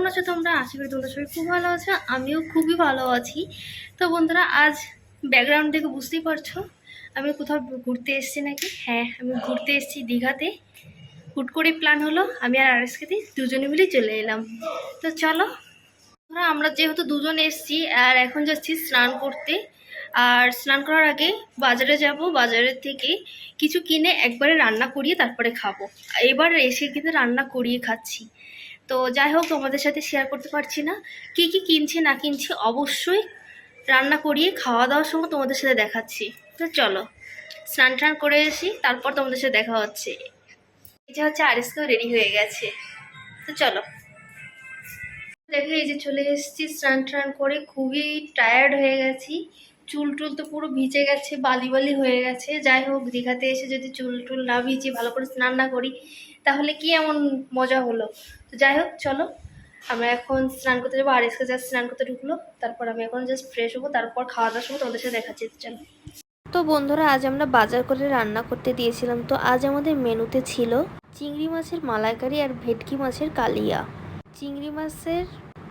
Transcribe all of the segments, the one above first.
আছো তোমরা? আশা করি তোমরা সবাই খুব ভালো আছো, আমিও খুবই ভালো আছি। তো বন্ধুরা, আজ ব্যাকগ্রাউন্ড থেকে বুঝতেই পারছো আমি কোথাও ঘুরতে এসেছি নাকি। হ্যাঁ, আমি ঘুরতে এসেছি দীঘাতে। হুট করে প্ল্যান হলো, আমি আর আরএসকে দুজনে মিলেই চলে এলাম। তো চলো আমরা যেহেতু দুজন এসেছি, আর এখন যাচ্ছি স্নান করতে। আর স্নান করার আগে বাজারে যাব, বাজারের থেকে কিছু কিনে একবারে রান্না করিয়ে তারপরে খাবো। এবার এসে কিন্তু রান্না করিয়ে খাচ্ছি। তো যাই হোক, তোমাদের সাথে শেয়ার করতে পারছি না কি কি কিনছি না কিনছি, অবশ্যই রান্না করিয়ে খাওয়া দাওয়ার সময় তোমাদের সাথে দেখাচ্ছি। তো চলো স্নান টান করে এসি, তারপর তোমাদের সাথে দেখা হচ্ছে। এটা হচ্ছে আরিসকেও রেডি হয়ে গেছে। তো চলো, দেখো এই যে চলে এসেছি স্নান টান করে, খুবই টায়ার্ড হয়ে গেছি। চুল টুল তো পুরো ভিজে গেছে, বালি বালি হয়ে গেছে। যাই হোক, দীঘাতে এসে যদি চুল টুল না ভিজে ভালো করে স্নান না করি তাহলে কি এমন মজা হলো। তো যাই হোক চলো, আমরা এখন স্নান করতে যাবো। আর এসকে জাস্ট স্নান করতে ঢুকলো, তারপর আমি এখন জাস্ট ফ্রেশ হবো, তারপর খাওয়া দাওয়ার সময় তোমাদের সাথে দেখাচ্ছি। চলো। তো বন্ধুরা, আজ আমরা বাজার করে রান্না করতে দিয়েছিলাম। তো আজ আমাদের মেনুতে ছিল চিংড়ি মাছের মালাইকারি আর ভেটকি মাছের কালিয়া। চিংড়ি মাছের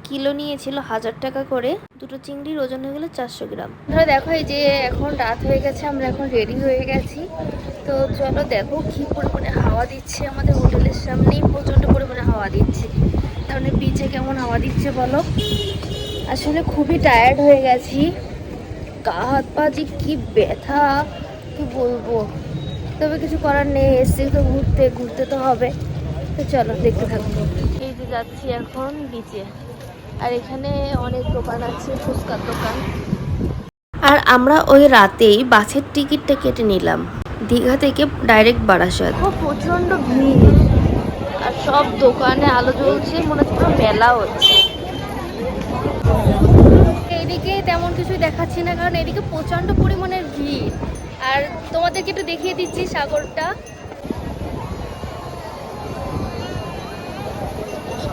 কিলো নিয়েছিল 1000 টাকা করে, দুটো চিংড়ির ওজন হয়ে গেলো 400 গ্রাম। ধরো দেখো, এই যে এখন রাত হয়ে গেছে, আমরা এখন রেডি হয়ে গেছি। তো চলো দেখো কি পরিমাণে হাওয়া দিচ্ছে, আমাদের হোটেলের সামনেই প্রচণ্ড পরিমাণে হাওয়া দিচ্ছে। কারণ বিচে কেমন হাওয়া দিচ্ছে বলো। আসলে খুবই টায়ার্ড হয়ে গেছি, গা হাত পা যে কি ব্যথা কি বলবো। তবে কিছু করার নেই, এসছি তো ঘুরতে, ঘুরতে তো হবে। তো চলো দেখতে থাকবো। এই যে যাচ্ছি এখন বিচে, আর এখানে অনেক দোকান আছে, ফুচকার দোকান। আর আমরা ওই রাতেই বাসের টিকিটটা কেটে নিলাম দীঘা থেকে ডাইরেক্ট বারাসাত। প্রচন্ড ভিড়, আর সব দোকানে আলো জ্বলছে, মনে হচ্ছে পুরো মেলা হচ্ছে। এইদিকে তেমন কিছুই দেখাচ্ছি না, কারণ এদিকে প্রচন্ড পরিমাণের ভিড়। আর তোমাদেরকে একটু দেখিয়ে দিচ্ছি সাগরটা।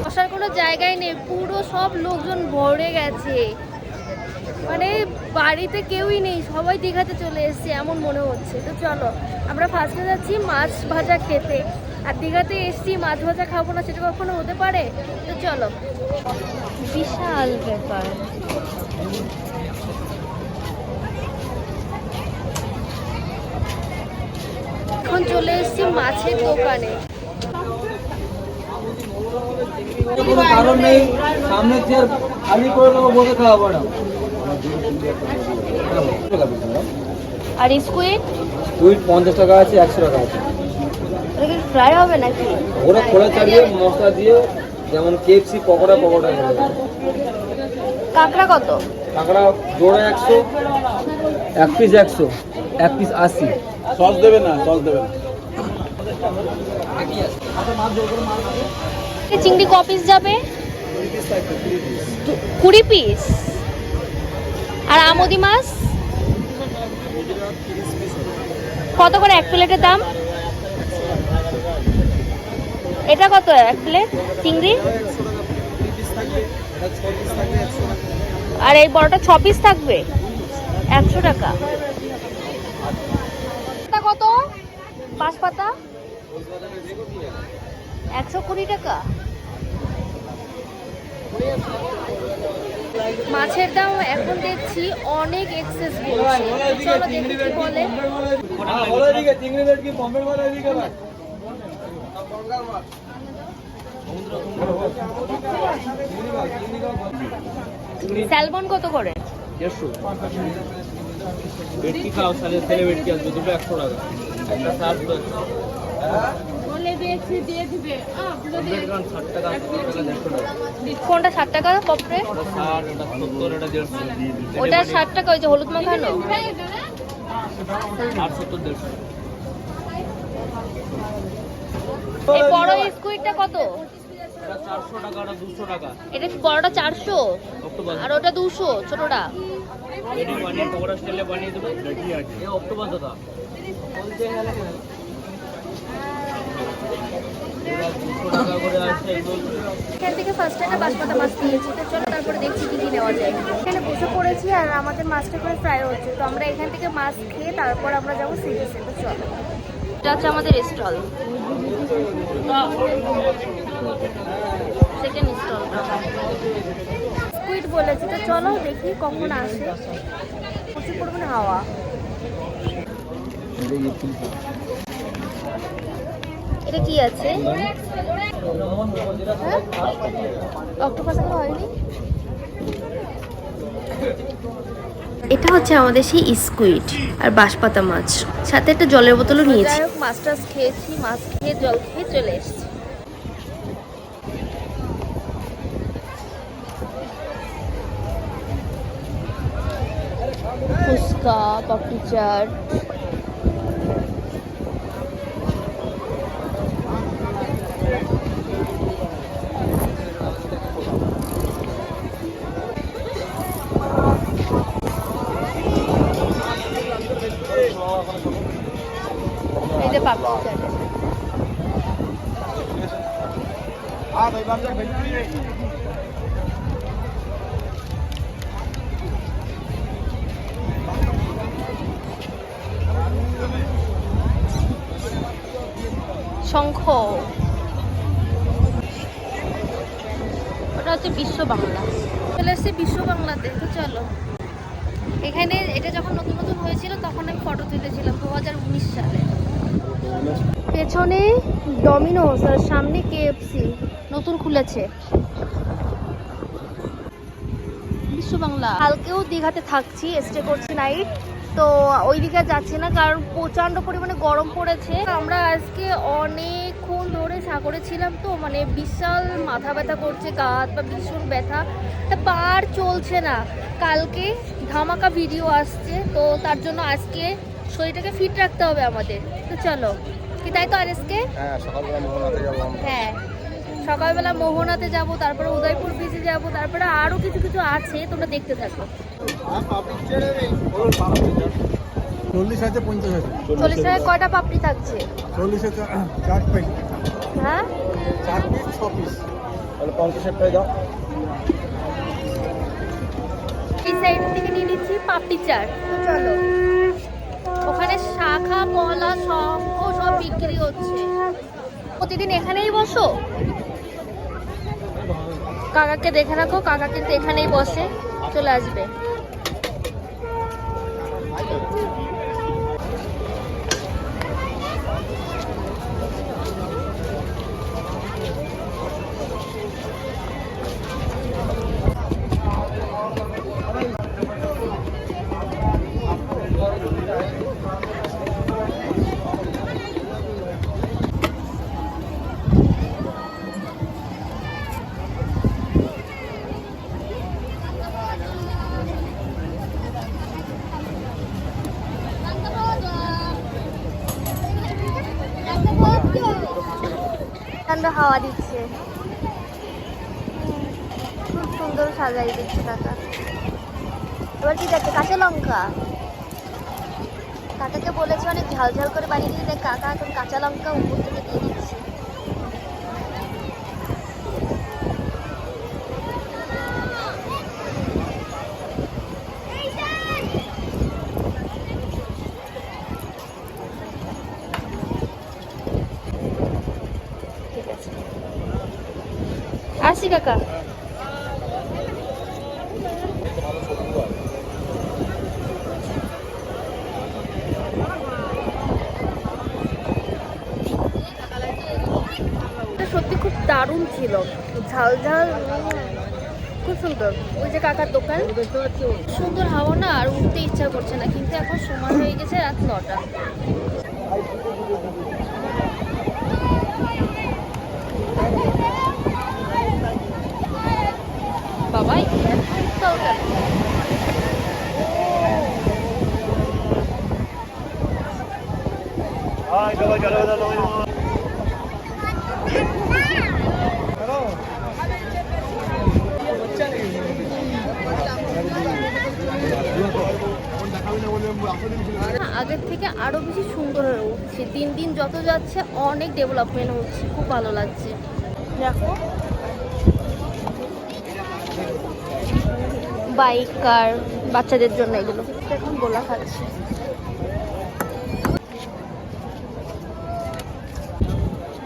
বসার কোনো জায়গায় নেই, পুরো সব লোকজন ভরে গেছে। মানে বাড়িতে কেউই নেই, সবাই দীঘাতে চলে এসেছে এমন মনে হচ্ছে। তো চলো, আমরা ফার্স্টে যাচ্ছি মাছ ভাজা খেতে। আর দীঘাতে এসছি, মাছ ভাজা খাবো না সেটা কখনো হতে পারে? তো চলো, বিশাল ব্যাপার। এখন চলে এসেছি মাছের দোকানে। কোনো কারণ নেই, সামনে চেয়ার খালি করে দেবো, বসে খাওয়াবো না। আর স্কুইড? স্কুইড 50 টাকা আছে, 100 টাকা আছে। ফ্রাই হবে নাকি? ওরা খোলা চালিয়ে মশলা দিয়ে, যেমন কেএফসি পকোড়া পকোড়া। কাঁকড়া কত? কাঁকড়া জোড়া 100, এক পিস 100, এক পিস 80। সস দেবে না, সস দেবে না। চিংড়ি ক পিস যাবে? 20 পিস। আর আমুদি মাছ কত করে এক প্লেটের দাম? এটা কত এক প্লেট চিংড়ি? আর এই বড়টা 6 পিস থাকবে, 100 টাকা। কত পাঁচ পাতা? 120 টাকা। মাছের দাম এখন দেখছি অনেক এক্সেস বলছে। চলো দেখি কি বলে। স্যালমন কত করে? 150। ভেটকি খাও, ছেলে ভেটকি আসবে, দুটো 100 টাকা। একটা 60 টাকা। কোনটা 60 টাকা পপরে? ওটা 60 টাকা, ওই যে হলুদ মাখানো। এই বড় স্কুইডটা কত? 400 টাকা, 200 টাকা। এটা বড়টা 400 আর ওটা 200 ছোটটা। অক্টোপাস দাদা এখান থেকে ফার্স্ট একটা বাঁশপাতা মাছ নিয়েছি। তো চলো তারপরে দেখছি কি কি নেওয়া যায়। এখানে বসে পড়েছি, আর আমাদের মাছটা করে ফ্রাই হচ্ছে। তো আমরা এখান থেকে মাছ খেয়ে তারপর আমরা যাবো সি বিচে। তো চলো। এটা হচ্ছে আমাদের স্টল, সেকেন্ড স্টল। স্কুইড বলেছে, তো চলো দেখি কখন আসে। প্রচুর পরিমাণে হাওয়া। এটা কি আছে? অক্টোপাস এখনো হয়নি। এটা হচ্ছে আমাদের সেই স্কুইড আর বাঁশপাতা মাছ, সাথে একটা জলের বোতলও নিয়েছি। যাই হোক, মাছ টাছ খেয়েছি, মাছ খেয়ে জল খেয়ে চলে এসেছি। ফুচকা, পাপড়ি চাট, এই যে পাপড়ি চাট। শঙ্খ, ওটা হচ্ছে বিশ্ব বাংলা। চলে এসেছি বিশ্ব বাংলাতে, তো চলো। এখানে এটা যখন নতুন নতুন হয়েছিল তখন আমি ফটো তুলেছিলাম 2019 সালে। পেছনে ডমিনোস আর সামনে কেএফসি নতুন খুলেছে। বিশ্ব বাংলা। কালকেও দীঘাতে থাকছি, স্টে করছি নাইট, তো ওই দিকে যাচ্ছি না কারণ প্রচণ্ড পরিমাণে গরম পড়েছে। আমরা আজকে অনেকক্ষণ ধরে সাগরে ছিলাম, তো মানে বিশাল মাথা ব্যথা করছে, গা হাত পা ভীষণ ব্যথা, পার চলছে না। কালকে ধামাকা ভিডিও আসছে, তো তার জন্য আজকে শরীরটাকে ফিট রাখতে হবে আমাদের। তো চলো, কি তাই তো আজকে? হ্যাঁ, সকালবেলা মোহনাতে যাব, তারপরে উদয়পুর বিচে যাব, তারপরে আরো কিছু কিছু আছে, তোমরা দেখতে থাকো। 40 আছে, 50 আছে। 40 টাকায় কয়টা পাপড়ি থাকছে? 40 এ 4 পিস। হ্যাঁ, 4 পিস 6 পিস, তাহলে 50 টাকা দাও। এই সাইড থেকে নিয়ে নিচ্ছি পাপড়ি চাট। তো চলো, ওখানে শাখা পলা শঙ্খ সব বিক্রি হচ্ছে। প্রতিদিন এখানেই বসো? কাকাকে দেখে রাখো, কাকা কিন্তু এখানেই বসে, চলে আসবে। ঠান্ডা হাওয়া দিচ্ছে, খুব সুন্দর সাজাই দিচ্ছে কাকা। এবার কি যাচ্ছে? কাঁচা লঙ্কা। কাকাকে বলেছে অনেক ঝাল ঝাল করে বানিয়ে দিতে, কাকা এখন কাঁচা লঙ্কা উপর থেকে দিয়ে দিচ্ছে। ঠিক আছে, আসি কাকা। সত্যি খুব দারুণ ছিল, ঝাল ঝাল, খুব সুন্দর। ওই যে কাকার দোকান, সুন্দর হাওয়া না, আর উঠতে ইচ্ছা করছে না, কিন্তু এখন সময় হয়ে গেছে রাত 9টা। বাবাই আগের থেকে আরো বেশি সুন্দর হয়ে উঠছে, দিন দিন যত যাচ্ছে অনেক ডেভেলপমেন্ট হচ্ছে, খুব ভালো লাগছে। দেখো বাইক কার বাচ্চাদের জন্য, এগুলো এখন গোলা খাচ্ছে।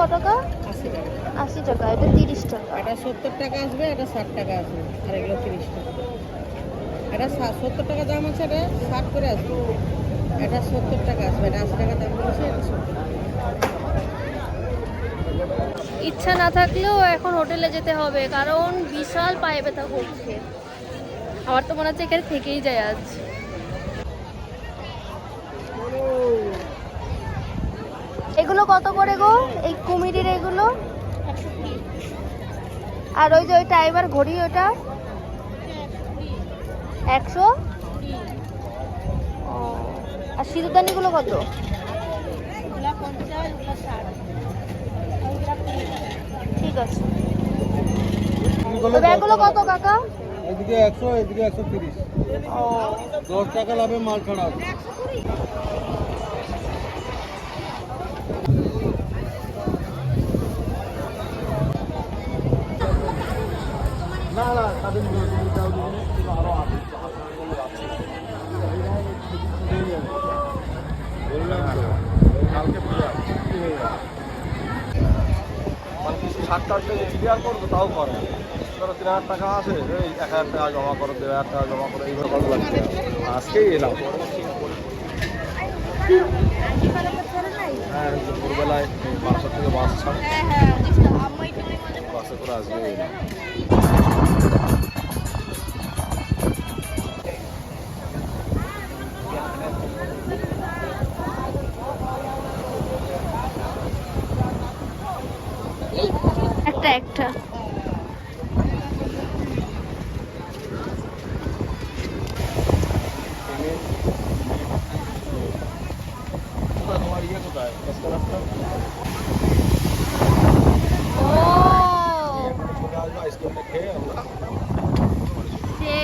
কত টাকা? 80 টাকা। 80 টাকা, এটা 30 টাকা। এটা 70 টাকা আসবে, এটা 60 টাকা আসবে, আর এগুলো 30 টাকা। এটা 70 টাকা দাম আছে, এটা 60 করে আসবে। এটা 70 টাকা আসবে, এটা 80 টাকা দাম বলেছে, এটা 70 টাকা। ইচ্ছা না থাকলেও এখন হোটেলে যেতে হবে, কারণ বিশাল পায়ে ব্যথা করছে। আমার তো মনে হচ্ছে এখানে থেকেই যায় আজ। এগুলো কত করে গো, এই কুমিরের এগুলো? আর ওই যে ওই টাইমার ঘড়ি, ওটা 100। আর সিঁদুরদানিগুলো কত? ঠিক আছে। ব্যাগগুলো কত কাকা? এদিকে 100, এদিকে 130। ও 10 টাকা লাভে মাল ছাড়া। না না তাদের আরো আছে। বললাম তো, কালকে পূজা হয়ে যাবে। মানে কিছু 60 টাকা ক্লিয়ার করবো তাও করে। ধরো 3000 টাকা আছে, এই 1000 টাকা জমা করো, 2000 টাকা জমা করো, এইভাবে কত লাগছে। আজকেই এলাম। হ্যাঁ দুপুরবেলায় বাসা থেকে বাস ছাড়, বাসে করে আসবে। একটা একটা তোমার ইয়ে কোথায়? ও আইসক্রিমটা খেয়ে আমরা সে